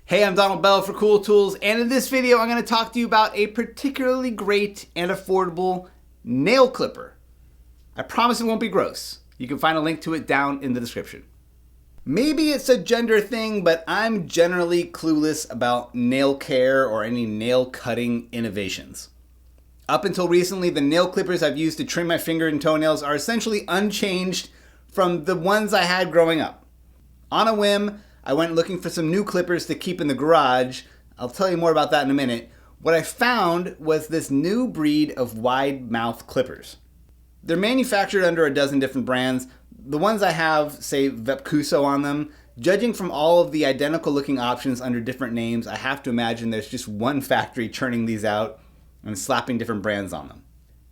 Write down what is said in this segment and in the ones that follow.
Hey, I'm Donald Bell for Cool Tools, and in this video I'm going to talk to you about a particularly great and affordable nail clipper. I promise it won't be gross. You can find a link to it down in the description. Maybe it's a gender thing, but I'm generally clueless about nail care or any nail cutting innovations. Up until recently, the nail clippers I've used to trim my finger and toenails are essentially unchanged from the ones I had growing up. On a whim, I went looking for some new clippers to keep in the garage. I'll tell you more about that in a minute. What I found was this new breed of wide mouth clippers. They're manufactured under a dozen different brands. The ones I have say Vepkuso on them. Judging from all of the identical looking options under different names, I have to imagine there's just one factory churning these out and slapping different brands on them.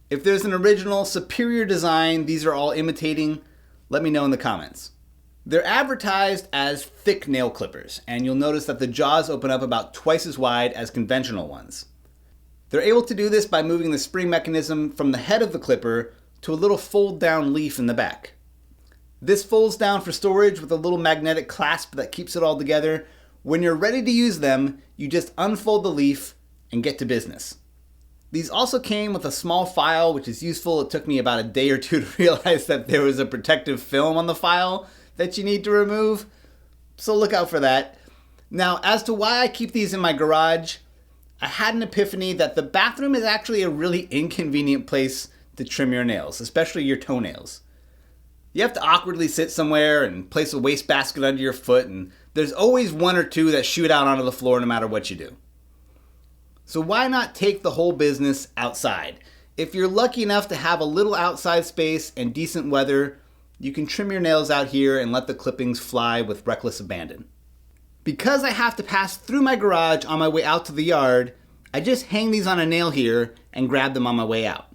If there's an original, superior design these are all imitating, let me know in the comments. They're advertised as thick nail clippers, and you'll notice that the jaws open up about twice as wide as conventional ones. They're able to do this by moving the spring mechanism from the head of the clipper to a little fold-down leaf in the back. This folds down for storage with a little magnetic clasp that keeps it all together. When you're ready to use them, you just unfold the leaf and get to business. These also came with a small file, which is useful. It took me about a day or two to realize that there was a protective film on the file that you need to remove, so look out for that. Now, as to why I keep these in my garage, I had an epiphany that the bathroom is actually a really inconvenient place to trim your nails, especially your toenails. You have to awkwardly sit somewhere and place a wastebasket under your foot, and there's always one or two that shoot out onto the floor no matter what you do. So why not take the whole business outside? If you're lucky enough to have a little outside space and decent weather, you can trim your nails out here and let the clippings fly with reckless abandon. Because I have to pass through my garage on my way out to the yard, I just hang these on a nail here and grab them on my way out.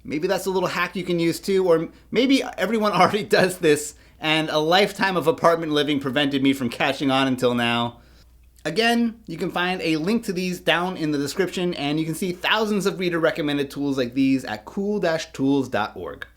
Maybe that's a little hack you can use too, or maybe everyone already does this and a lifetime of apartment living prevented me from catching on until now. Again, you can find a link to these down in the description, and you can see thousands of reader recommended tools like these at cool-tools.org.